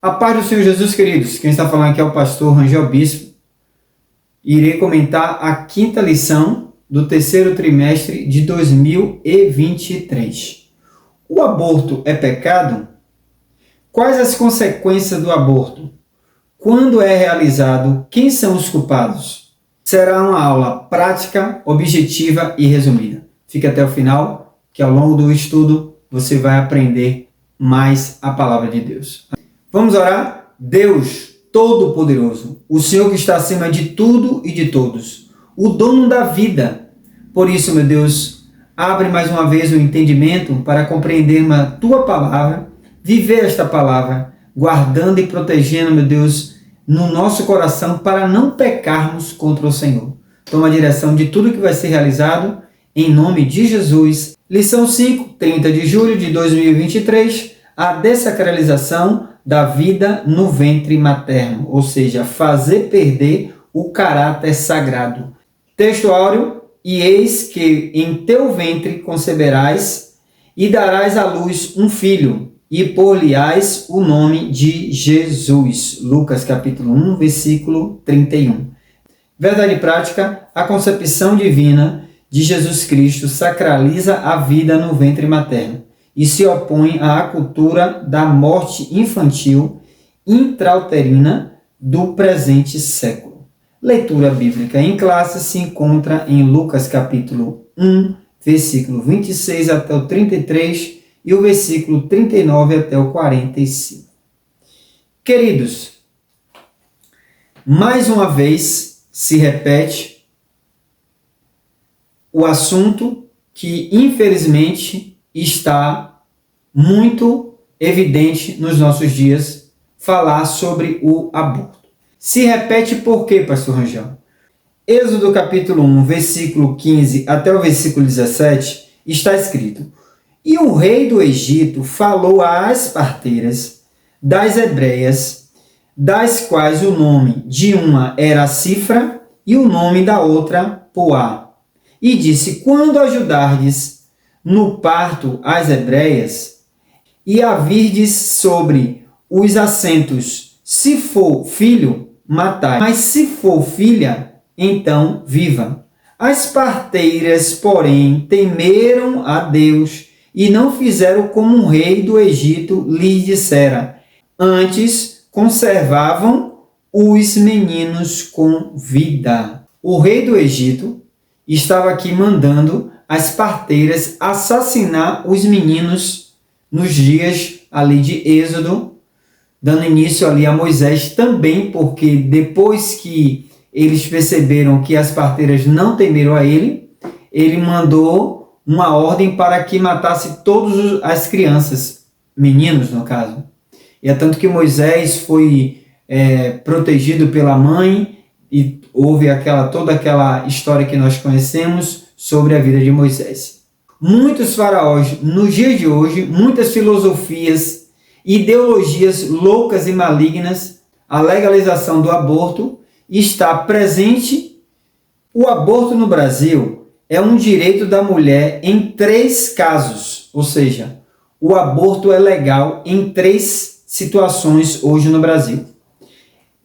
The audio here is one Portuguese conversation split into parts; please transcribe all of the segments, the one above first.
A paz do Senhor Jesus, queridos. Quem está falando aqui é o pastor Rangel Bispo. Irei comentar a quinta lição do terceiro trimestre de 2023. O aborto é pecado? Quais as consequências do aborto? Quando é realizado? Quem são os culpados? Será uma aula prática, objetiva e resumida. Fique até o final, que ao longo do estudo você vai aprender mais a palavra de Deus. Vamos orar? Deus Todo-Poderoso, o Senhor que está acima de tudo e de todos, o dono da vida. Por isso, meu Deus, abre mais uma vez o entendimento para compreender a Tua palavra, viver esta palavra, guardando e protegendo, meu Deus, no nosso coração para não pecarmos contra o Senhor. Toma a direção de tudo que vai ser realizado, em nome de Jesus. Lição 5, 30 de julho de 2023, a dessacralização da vida no ventre materno, ou seja, fazer perder o caráter sagrado. Texto áureo: e eis que em teu ventre conceberás e darás à luz um filho, e por-lhe-ás o nome de Jesus. Lucas capítulo 1, versículo 31. Verdade prática: a concepção divina de Jesus Cristo sacraliza a vida no ventre materno e se opõe à cultura da morte infantil intrauterina do presente século. Leitura bíblica em classe se encontra em Lucas capítulo 1, versículo 26 até o 33 e o versículo 39 até o 45. Queridos, mais uma vez se repete o assunto que infelizmente está muito evidente nos nossos dias, falar sobre o aborto. Se repete por quê, pastor Rangel? Êxodo capítulo 1, versículo 15 até o versículo 17, está escrito: e o rei do Egito falou às parteiras das hebreias, das quais o nome de uma era Cifra e o nome da outra Poá, e disse: quando ajudardes no parto as hebreias, e a virdes sobre os assentos, se for filho, matai, mas se for filha, então viva. As parteiras, porém, temeram a Deus e não fizeram como um rei do Egito lhes dissera, antes conservavam os meninos com vida. O rei do Egito estava aqui mandando as parteiras assassinar os meninos nos dias ali de Êxodo, dando início ali a Moisés também, porque depois que eles perceberam que as parteiras não temeram a ele, ele mandou uma ordem para que matasse todas as crianças, meninos no caso. E é tanto que Moisés foi protegido pela mãe e houve toda aquela história que nós conhecemos sobre a vida de Moisés. Muitos faraós, nos dias de hoje, muitas filosofias, ideologias loucas e malignas, a legalização do aborto está presente. O aborto no Brasil é um direito da mulher em 3 casos, ou seja, o aborto é legal em 3 situações hoje no Brasil.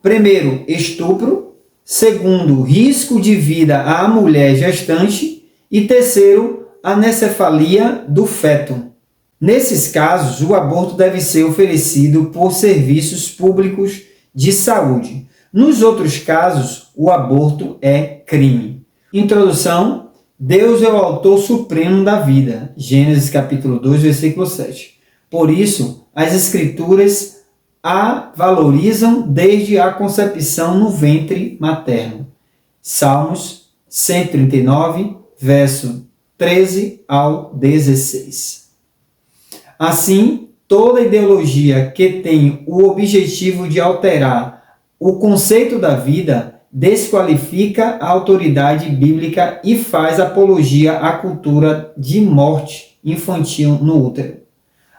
Primeiro, estupro. Segundo, risco de vida à mulher gestante. E terceiro, anencefalia do feto. Nesses casos, o aborto deve ser oferecido por serviços públicos de saúde. Nos outros casos, o aborto é crime. Introdução: Deus é o autor supremo da vida. Gênesis capítulo 2, versículo 7. Por isso, as escrituras a valorizam desde a concepção no ventre materno. Salmos 139, verso 13 ao 16. Assim, toda ideologia que tem o objetivo de alterar o conceito da vida desqualifica a autoridade bíblica e faz apologia à cultura de morte infantil no útero.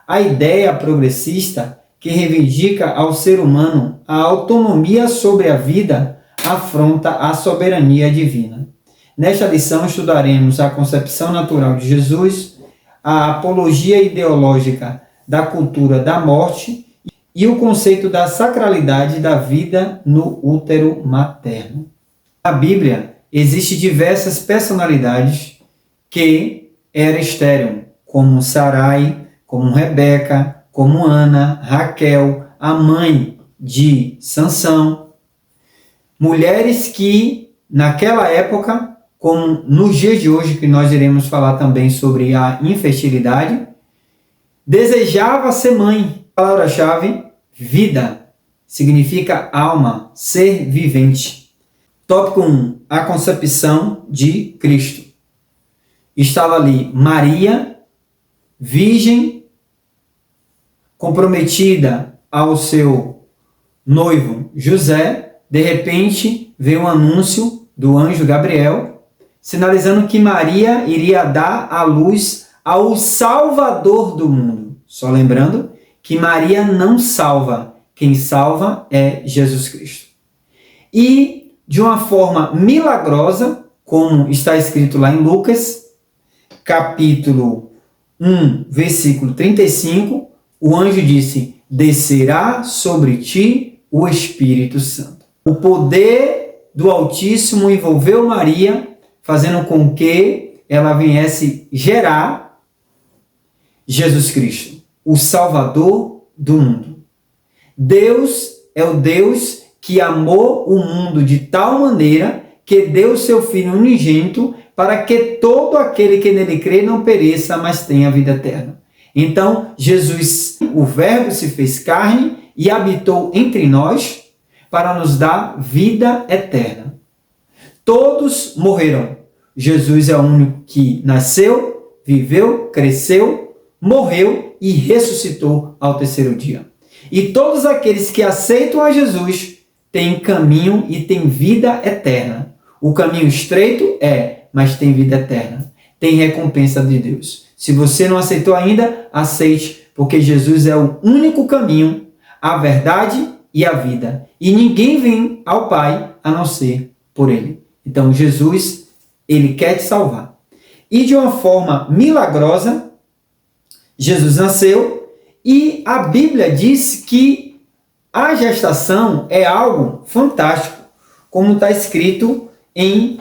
A ideia progressista que reivindica ao ser humano a autonomia sobre a vida afronta a soberania divina. Nesta lição estudaremos a concepção natural de Jesus, a apologia ideológica da cultura da morte e o conceito da sacralidade da vida no útero materno. Na Bíblia, existem diversas personalidades que eram estéril, como Sarai, como Rebeca, como Ana, Raquel, a mãe de Sansão. Mulheres que, naquela época, como nos dias de hoje, que nós iremos falar também sobre a infertilidade, desejava ser mãe. Palavra-chave, vida, significa alma, ser vivente. Tópico 1, a concepção de Cristo. Estava ali Maria, virgem, comprometida ao seu noivo José. De repente, veio um anúncio do anjo Gabriel, sinalizando que Maria iria dar à luz ao Salvador do mundo. Só lembrando que Maria não salva, quem salva é Jesus Cristo. E, de uma forma milagrosa, como está escrito lá em Lucas, capítulo 1, versículo 35, o anjo disse: descerá sobre ti o Espírito Santo. O poder do Altíssimo envolveu Maria, fazendo com que ela viesse gerar Jesus Cristo, o Salvador do mundo. Deus é o Deus que amou o mundo de tal maneira que deu seu Filho unigênito para que todo aquele que nele crê não pereça, mas tenha vida eterna. Então, Jesus, o Verbo, se fez carne e habitou entre nós para nos dar vida eterna. Todos morreram. Jesus é o único que nasceu, viveu, cresceu, morreu e ressuscitou ao terceiro dia. E todos aqueles que aceitam a Jesus têm caminho e têm vida eterna. O caminho estreito mas tem vida eterna. Tem recompensa de Deus. Se você não aceitou ainda, aceite, porque Jesus é o único caminho, a verdade e a vida. E ninguém vem ao Pai a não ser por Ele. Então Jesus, Ele quer te salvar. E de uma forma milagrosa, Jesus nasceu e a Bíblia diz que a gestação é algo fantástico, como está escrito em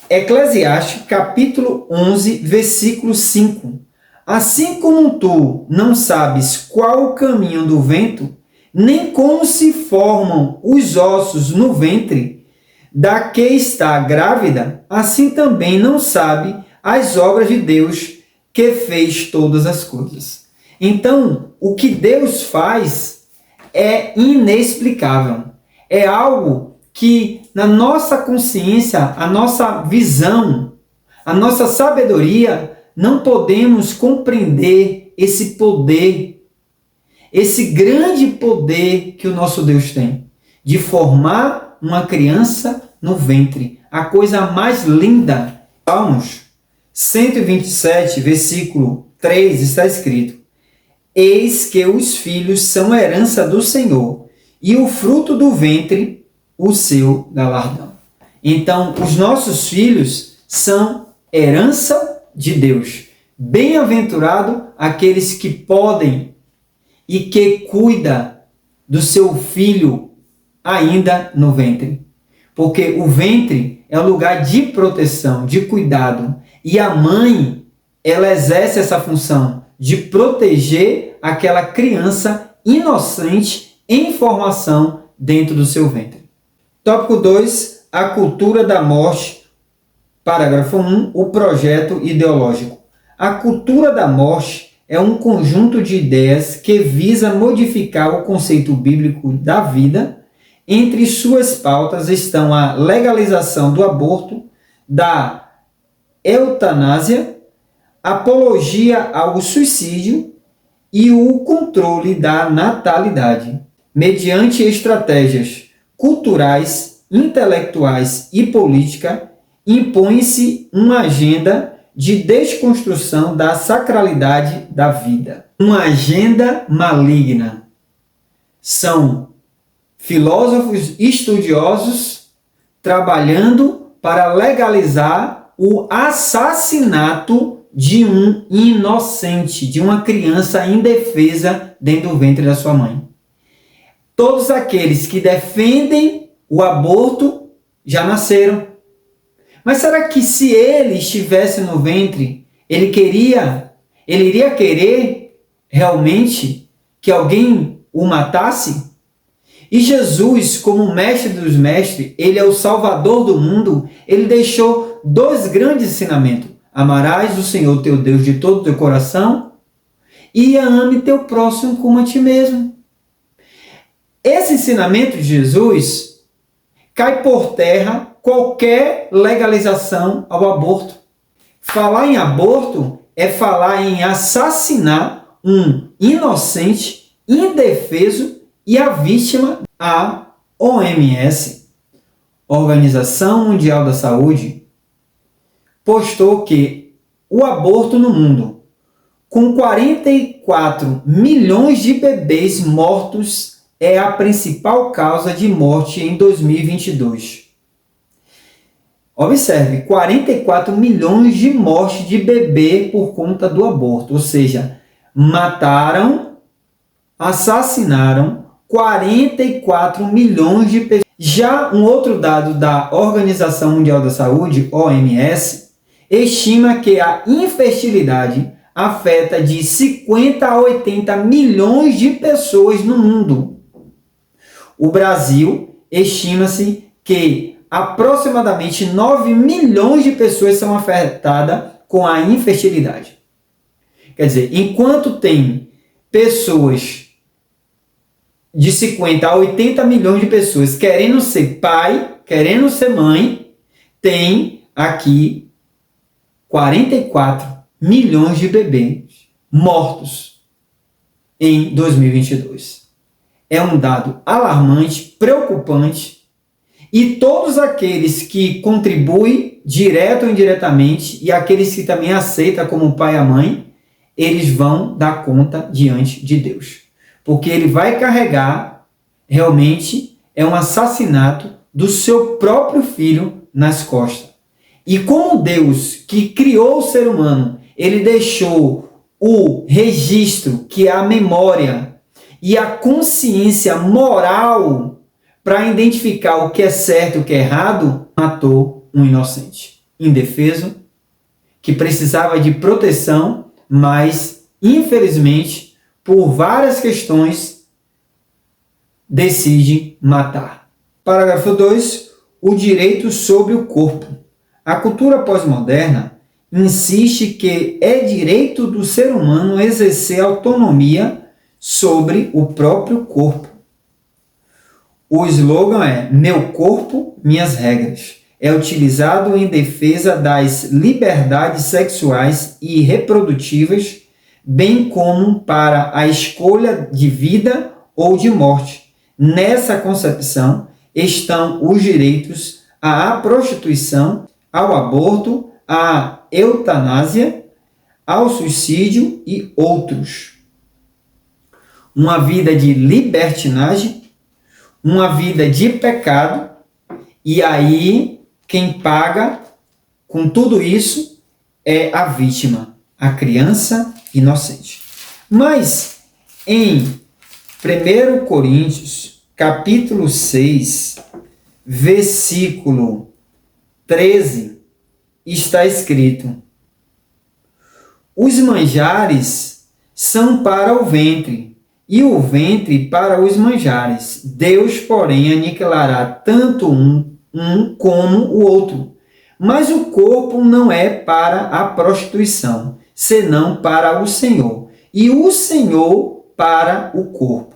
Eclesiastes, capítulo 11, versículo 5. Assim como tu não sabes qual o caminho do vento, nem como se formam os ossos no ventre da que está grávida, assim também não sabe as obras de Deus que fez todas as coisas. Então, o que Deus faz é inexplicável. É algo que na nossa consciência, a nossa visão, a nossa sabedoria, não podemos compreender esse poder, esse grande poder que o nosso Deus tem, de formar uma criança no ventre. A coisa mais linda. Salmos 127, versículo 3, está escrito: eis que os filhos são herança do Senhor, e o fruto do ventre o seu galardão. Então, os nossos filhos são herança de Deus. Bem-aventurado aqueles que podem e que cuida do seu filho ainda no ventre. Porque o ventre é um lugar de proteção, de cuidado. E a mãe, ela exerce essa função de proteger aquela criança inocente em formação dentro do seu ventre. Tópico 2, a cultura da morte. Parágrafo 1, o projeto ideológico. A cultura da morte é um conjunto de ideias que visa modificar o conceito bíblico da vida. Entre suas pautas estão a legalização do aborto, da eutanásia, apologia ao suicídio e o controle da natalidade, mediante estratégias culturais, intelectuais e política. Impõe-se uma agenda de desconstrução da sacralidade da vida. Uma agenda maligna. São filósofos estudiosos trabalhando para legalizar o assassinato de um inocente, de uma criança indefesa dentro do ventre da sua mãe. Todos aqueles que defendem o aborto já nasceram. Mas será que se ele estivesse no ventre, ele iria querer realmente que alguém o matasse? E Jesus, como mestre dos mestres, ele é o salvador do mundo, ele deixou dois grandes ensinamentos. Amarás o Senhor teu Deus de todo o teu coração e ame teu próximo como a ti mesmo. Esse ensinamento de Jesus cai por terra qualquer legalização ao aborto. Falar em aborto é falar em assassinar um inocente, indefeso e a vítima. A OMS, Organização Mundial da Saúde, postou que o aborto no mundo, com 44 milhões de bebês mortos, é a principal causa de morte em 2022. Observe, 44 milhões de mortes de bebê por conta do aborto, ou seja, assassinaram 44 milhões de pessoas. Já um outro dado da Organização Mundial da Saúde, OMS, estima que a infertilidade afeta de 50 a 80 milhões de pessoas no mundo. O Brasil, estima-se que aproximadamente 9 milhões de pessoas são afetadas com a infertilidade. Quer dizer, enquanto tem pessoas de 50 a 80 milhões de pessoas querendo ser pai, querendo ser mãe, tem aqui 44 milhões de bebês mortos em 2022. É um dado alarmante, preocupante, e todos aqueles que contribuem direto ou indiretamente e aqueles que também aceitam como pai e a mãe, eles vão dar conta diante de Deus. Porque ele vai carregar, realmente, é um assassinato do seu próprio filho nas costas. E como Deus, que criou o ser humano, ele deixou o registro, que é a memória, e a consciência moral para identificar o que é certo e o que é errado, matou um inocente, indefeso, que precisava de proteção, mas, infelizmente, por várias questões, decide matar. Parágrafo 2. O direito sobre o corpo. A cultura pós-moderna insiste que é direito do ser humano exercer autonomia sobre o próprio corpo. O slogan é "Meu corpo, minhas regras". É utilizado em defesa das liberdades sexuais e reprodutivas, bem como para a escolha de vida ou de morte. Nessa concepção estão os direitos à prostituição, ao aborto, à eutanásia, ao suicídio e outros. Uma vida de libertinagem, uma vida de pecado, e aí quem paga com tudo isso é a vítima, a criança inocente. Mas em 1 Coríntios, capítulo 6, versículo 13, está escrito: os manjares são para o ventre, e o ventre para os manjares. Deus, porém, aniquilará tanto um como o outro. Mas o corpo não é para a prostituição, senão para o Senhor, e o Senhor para o corpo.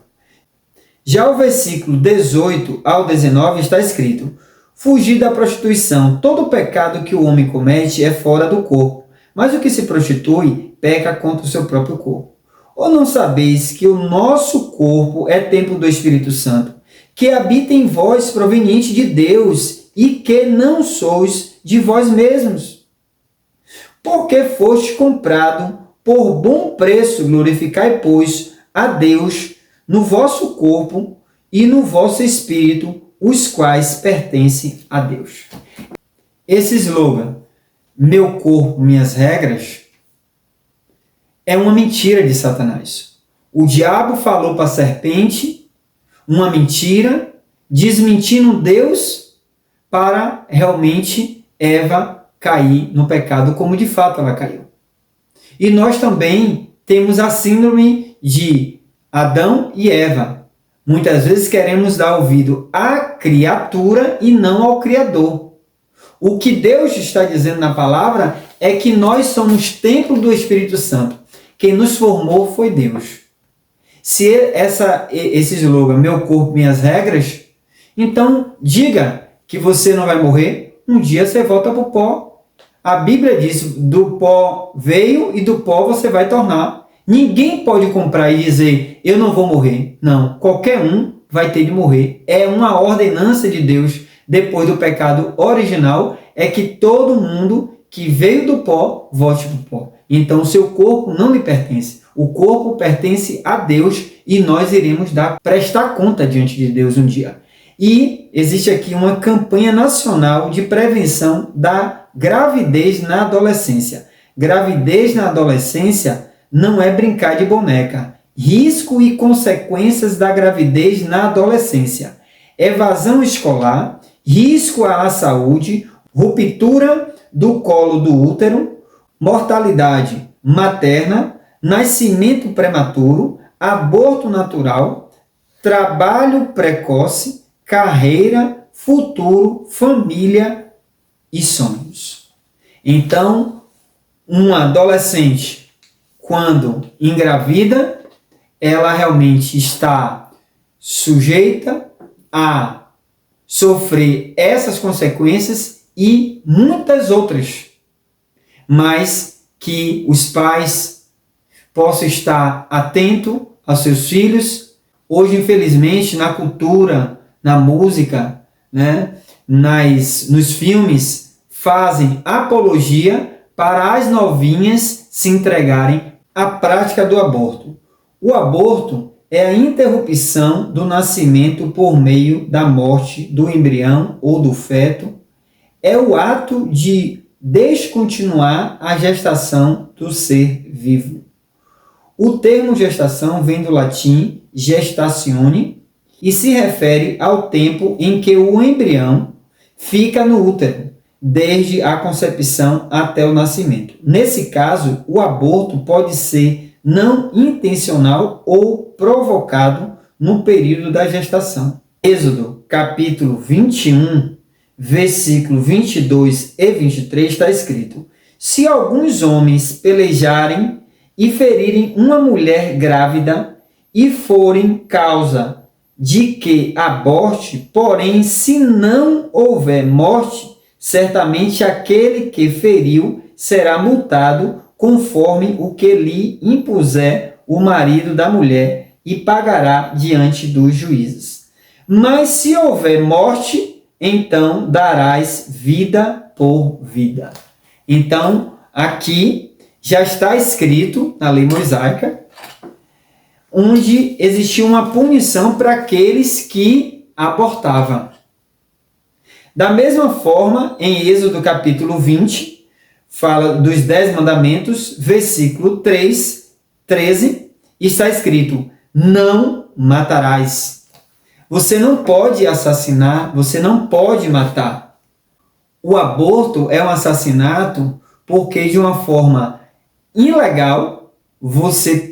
Já o versículo 18 ao 19 está escrito: fugir da prostituição. Todo pecado que o homem comete é fora do corpo, mas o que se prostitui peca contra o seu próprio corpo. Ou não sabeis que o nosso corpo é templo do Espírito Santo, que habita em vós, proveniente de Deus, e que não sois de vós mesmos? Porque foste comprado por bom preço. Glorificai, pois, a Deus no vosso corpo e no vosso espírito, os quais pertencem a Deus. Esse slogan, "Meu corpo, minhas regras", é uma mentira de Satanás. O diabo falou para a serpente, uma mentira, desmentindo Deus para realmente Eva cair no pecado, como de fato ela caiu. E nós também temos a síndrome de Adão e Eva. Muitas vezes queremos dar ouvido à criatura e não ao Criador. O que Deus está dizendo na palavra é que nós somos templo do Espírito Santo. Quem nos formou foi Deus. Se esse slogan, meu corpo, minhas regras, então diga que você não vai morrer, um dia você volta para o pó. A Bíblia diz, do pó veio e do pó você vai tornar. Ninguém pode comprar e dizer, eu não vou morrer. Não, qualquer um vai ter de morrer. É uma ordenança de Deus, depois do pecado original, é que todo mundo que veio do pó, volte para o pó. Então, o seu corpo não lhe pertence. O corpo pertence a Deus e nós iremos prestar conta diante de Deus um dia. E existe aqui uma campanha nacional de prevenção da gravidez na adolescência. Gravidez na adolescência não é brincar de boneca. Risco e consequências da gravidez na adolescência. Evasão escolar, risco à saúde, ruptura do colo do útero, mortalidade materna, nascimento prematuro, aborto natural, trabalho precoce, carreira, futuro, família e sonhos. Então, um adolescente, quando engravida, ela realmente está sujeita a sofrer essas consequências e muitas outras, mas que os pais possam estar atentos aos seus filhos. Hoje, infelizmente, na cultura, na música, né, nos filmes, fazem apologia para as novinhas se entregarem à prática do aborto. O aborto é a interrupção do nascimento por meio da morte do embrião ou do feto. É o ato de descontinuar a gestação do ser vivo. O termo gestação vem do latim gestatione e se refere ao tempo em que o embrião fica no útero, desde a concepção até o nascimento. Nesse caso, o aborto pode ser não intencional ou provocado no período da gestação. Êxodo, capítulo 21, versículo 22 e 23 está escrito: se alguns homens pelejarem e ferirem uma mulher grávida e forem causa de que aborte, porém, se não houver morte, certamente aquele que feriu será multado conforme o que lhe impuser o marido da mulher e pagará diante dos juízes. Mas se houver morte, então darás vida por vida. Então, aqui já está escrito na lei mosaica, onde existia uma punição para aqueles que abortavam. Da mesma forma, em Êxodo capítulo 20, fala dos 10 mandamentos, versículo 13, está escrito: não matarás. Você não pode assassinar, você não pode matar. O aborto é um assassinato porque, de uma forma ilegal, você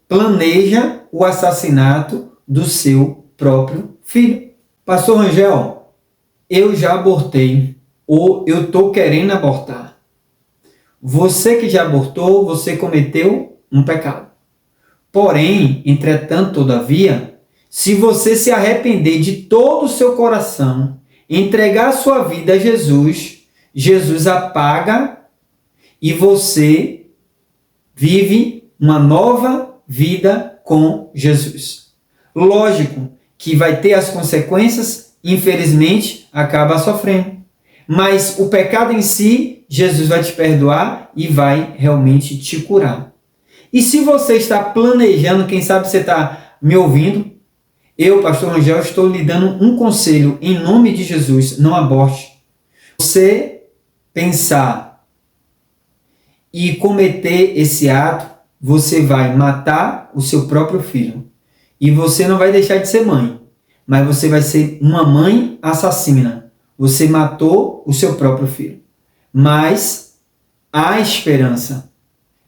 planeja o assassinato do seu próprio filho. Pastor Rangel, eu já abortei, ou eu estou querendo abortar. Você que já abortou, você cometeu um pecado. Porém, entretanto, todavia, se você se arrepender de todo o seu coração, entregar a sua vida a Jesus, Jesus apaga e você vive uma nova vida com Jesus. Lógico que vai ter as consequências, infelizmente, acaba sofrendo. Mas o pecado em si, Jesus vai te perdoar e vai realmente te curar. E se você está planejando, quem sabe você está me ouvindo, eu, pastor Rangel, estou lhe dando um conselho em nome de Jesus: não aborte. Você pensar e cometer esse ato, você vai matar o seu próprio filho. E você não vai deixar de ser mãe, mas você vai ser uma mãe assassina. Você matou o seu próprio filho. Mas há esperança.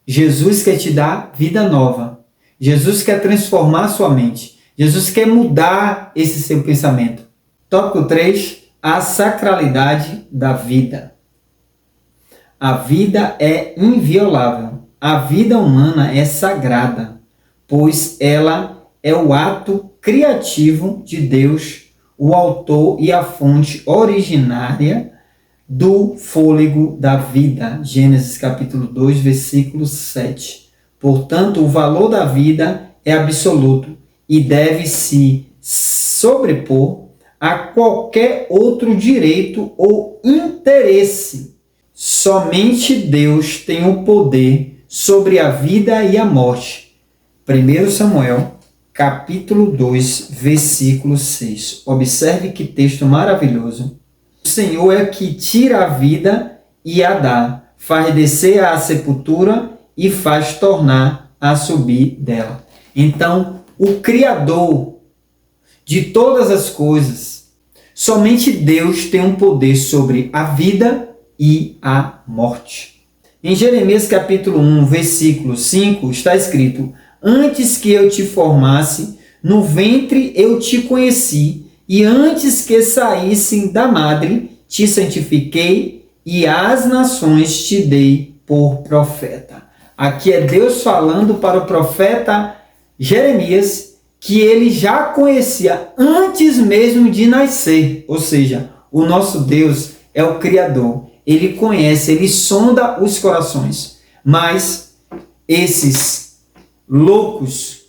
Jesus quer te dar vida nova. Jesus quer transformar sua mente. Jesus quer mudar esse seu pensamento. Tópico 3. A sacralidade da vida. A vida é inviolável. A vida humana é sagrada, pois ela é o ato criativo de Deus, o autor e a fonte originária do fôlego da vida. Gênesis capítulo 2, versículo 7. Portanto, o valor da vida é absoluto e deve se sobrepor a qualquer outro direito ou interesse. Somente Deus tem o poder sobre a vida e a morte. 1 Samuel, capítulo 2, versículo 6. Observe que texto maravilhoso. O Senhor é que tira a vida e a dá, faz descer à sepultura e faz tornar a subir dela. Então, o Criador de todas as coisas, somente Deus tem um poder sobre a vida e a morte. Em Jeremias capítulo 1, versículo 5, está escrito: antes que eu te formasse, no ventre eu te conheci, e antes que saísse da madre, te santifiquei, e às nações te dei por profeta. Aqui é Deus falando para o profeta Jeremias, que ele já conhecia antes mesmo de nascer. Ou seja, o nosso Deus é o Criador. Ele conhece, ele sonda os corações. Mas esses loucos,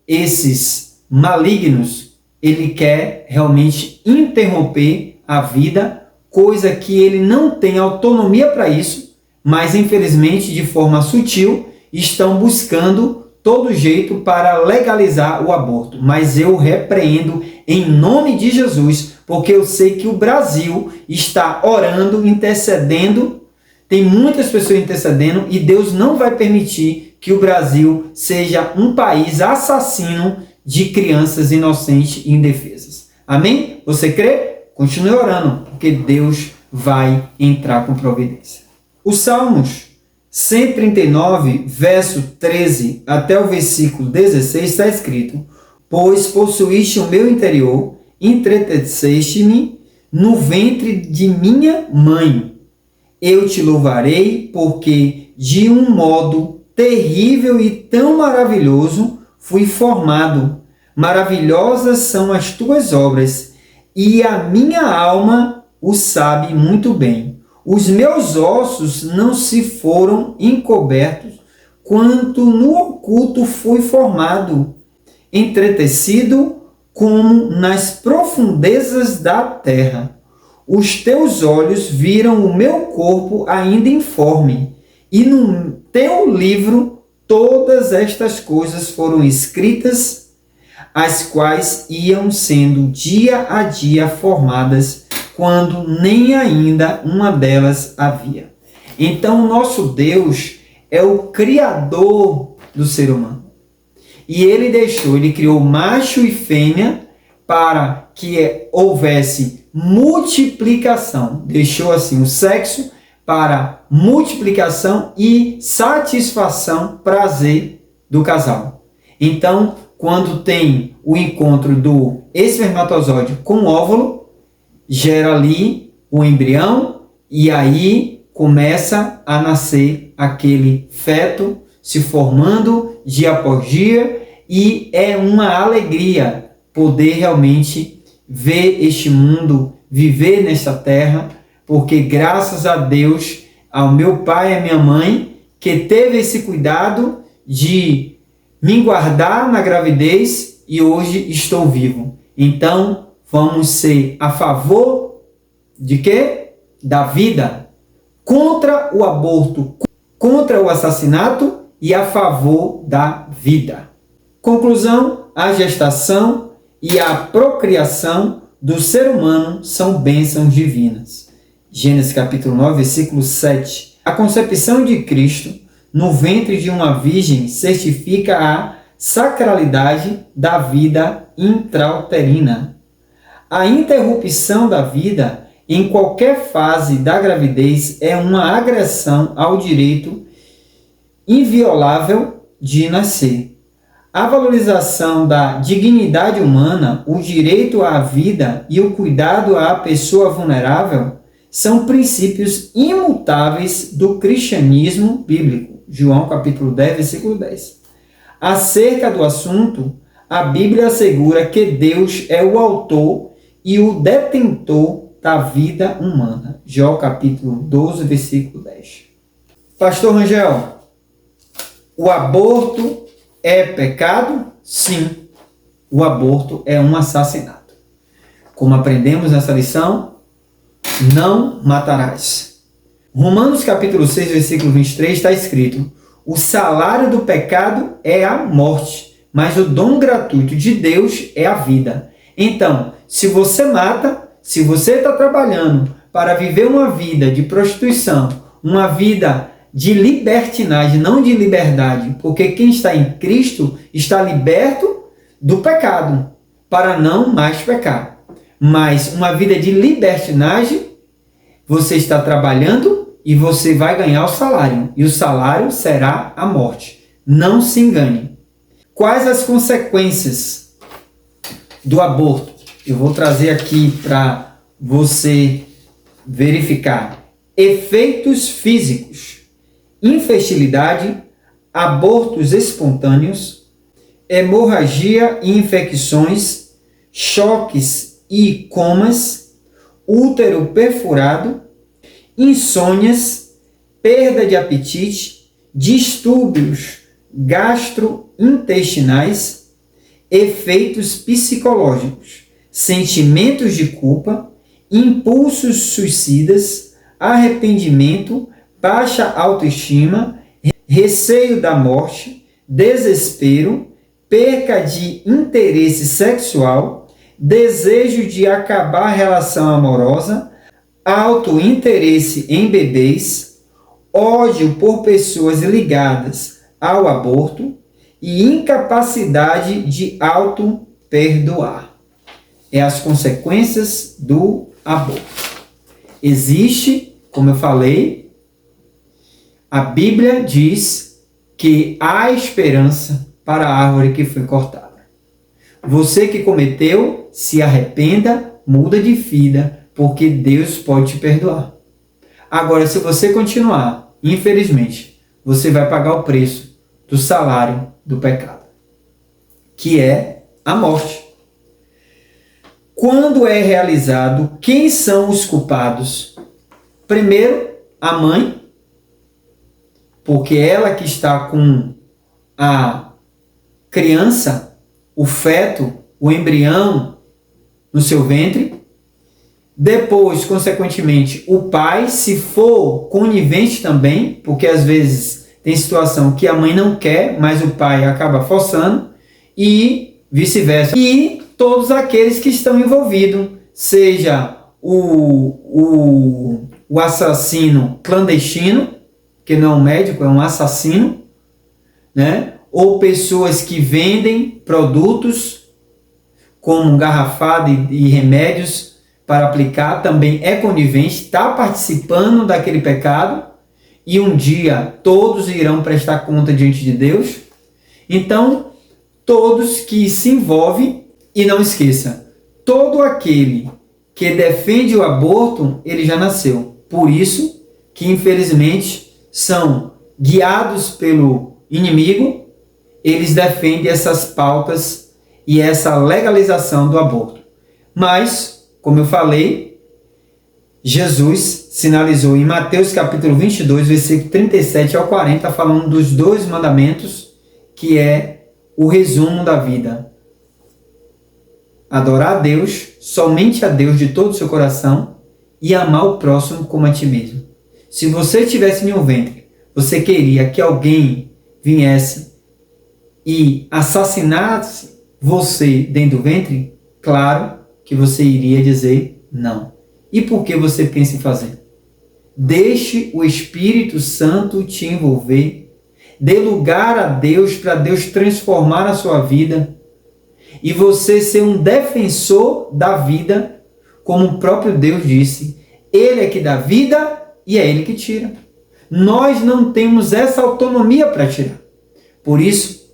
esses malignos, ele quer realmente interromper a vida, coisa que ele não tem autonomia para isso, mas infelizmente de forma sutil estão buscando todo jeito para legalizar o aborto. Mas eu repreendo em nome de Jesus, porque eu sei que o Brasil está orando, intercedendo, tem muitas pessoas intercedendo, e Deus não vai permitir que o Brasil seja um país assassino de crianças inocentes e indefesas. Amém? Você crê? Continue orando, porque Deus vai entrar com providência. Os Salmos 139, verso 13 até o versículo 16 está escrito: pois possuíste o meu interior, entreteceste-me no ventre de minha mãe. Eu te louvarei, porque de um modo terrível e tão maravilhoso fui formado. Maravilhosas são as tuas obras, e a minha alma o sabe muito bem. Os meus ossos não se foram encobertos, quanto no oculto fui formado, entretecido como nas profundezas da terra. Os teus olhos viram o meu corpo ainda informe, e no teu livro todas estas coisas foram escritas, as quais iam sendo dia a dia formadas, quando nem ainda uma delas havia. Então, o nosso Deus é o Criador do ser humano. E ele criou macho e fêmea para que houvesse multiplicação. Deixou assim o sexo para multiplicação e satisfação, prazer do casal. Então, quando tem o encontro do espermatozoide com o óvulo, gera ali o embrião, e aí começa a nascer aquele feto se formando dia após dia, e é uma alegria poder realmente ver este mundo, viver nesta terra, porque graças a Deus, ao meu pai e à minha mãe, que teve esse cuidado de me guardar na gravidez, e hoje estou vivo. Então, vamos ser a favor de quê? Da vida, contra o aborto, contra o assassinato e a favor da vida. Conclusão: a gestação e a procriação do ser humano são bênçãos divinas. Gênesis capítulo 9, versículo 7. A concepção de Cristo no ventre de uma virgem certifica a sacralidade da vida intrauterina. A interrupção da vida em qualquer fase da gravidez é uma agressão ao direito inviolável de nascer. A valorização da dignidade humana, o direito à vida e o cuidado à pessoa vulnerável são princípios imutáveis do cristianismo bíblico. João capítulo 10, versículo 10. Acerca do assunto, a Bíblia assegura que Deus é o autor e o detentor da vida humana. Jó capítulo 12, versículo 10. Pastor Rangel, o aborto é pecado? Sim, o aborto é um assassinato. Como aprendemos nessa lição, não matarás. Romanos capítulo 6, versículo 23 está escrito: o salário do pecado é a morte, mas o dom gratuito de Deus é a vida. Então, se você mata, se você está trabalhando para viver uma vida de prostituição, uma vida de libertinagem, não de liberdade, porque quem está em Cristo está liberto do pecado, para não mais pecar. Mas uma vida de libertinagem, você está trabalhando e você vai ganhar o salário, e o salário será a morte. Não se engane. Quais as consequências do aborto? Eu vou trazer aqui para você verificar. Efeitos físicos: infertilidade, abortos espontâneos, hemorragia e infecções, choques e comas, útero perfurado, insônias, perda de apetite, distúrbios gastrointestinais, efeitos psicológicos, sentimentos de culpa, impulsos suicidas, arrependimento, baixa autoestima, receio da morte, desespero, perca de interesse sexual, desejo de acabar a relação amorosa, autointeresse em bebês, ódio por pessoas ligadas ao aborto e incapacidade de auto-perdoar. É as consequências do aborto. Existe, como eu falei, a Bíblia diz que há esperança para a árvore que foi cortada. Você que cometeu, se arrependa, muda de vida, porque Deus pode te perdoar. Agora, se você continuar, infelizmente, você vai pagar o preço do salário do pecado, que é a morte. Quando é realizado, quem são os culpados? Primeiro, a mãe, porque ela que está com a criança, o feto, o embrião no seu ventre. Depois, consequentemente, o pai, se for conivente também, porque às vezes tem situação que a mãe não quer, mas o pai acaba forçando, e vice-versa. E todos aqueles que estão envolvidos, seja o assassino clandestino, que não é um médico, é um assassino, né? Ou pessoas que vendem produtos como garrafada e remédios para aplicar, também é conivente, está participando daquele pecado, e um dia todos irão prestar conta diante de Deus. Então, todos que se envolvem, e não esqueça, todo aquele que defende o aborto, ele já nasceu. Por isso que, infelizmente, são guiados pelo inimigo, eles defendem essas pautas e essa legalização do aborto. Mas, como eu falei, Jesus sinalizou em Mateus capítulo 22, versículo 37 ao 40, falando dos 2 mandamentos, que é o resumo da vida. Adorar a Deus, somente a Deus de todo o seu coração, e amar o próximo como a ti mesmo. Se você estivesse em um ventre, você queria que alguém viesse e assassinasse você dentro do ventre? Claro que você iria dizer não. E por que você pensa em fazer? Deixe o Espírito Santo te envolver. Dê lugar a Deus para Deus transformar a sua vida e você ser um defensor da vida, como o próprio Deus disse. Ele é que dá vida e é Ele que tira. Nós não temos essa autonomia para tirar. Por isso,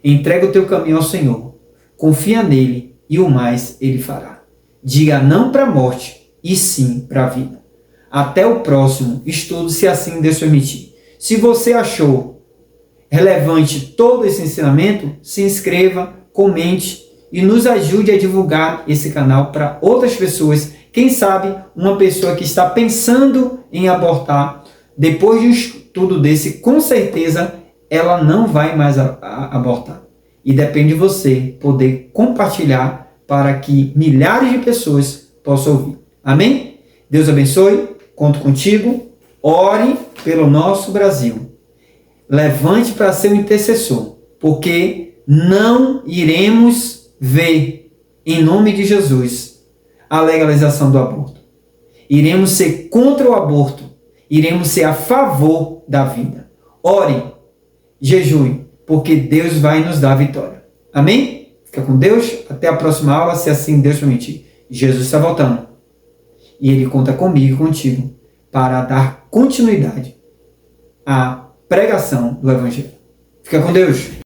entrega o teu caminho ao Senhor. Confia nele e o mais Ele fará. Diga não para a morte e sim para a vida. Até o próximo estudo, se assim Deus permitir. Se você achou relevante todo esse ensinamento, se inscreva, comente e nos ajude a divulgar esse canal para outras pessoas. Quem sabe uma pessoa que está pensando em abortar, depois de um estudo desse, com certeza ela não vai mais abortar. E depende de você poder compartilhar para que milhares de pessoas possam ouvir. Amém? Deus abençoe, conto contigo, ore pelo nosso Brasil. Levante para ser um intercessor, porque não iremos ver, em nome de Jesus, a legalização do aborto. Iremos ser contra o aborto, iremos ser a favor da vida. Ore, jejue, porque Deus vai nos dar a vitória. Amém? Fica com Deus, até a próxima aula, se assim Deus permitir. Jesus está voltando. E Ele conta comigo e contigo para dar continuidade à pregação do Evangelho. Fica com Deus.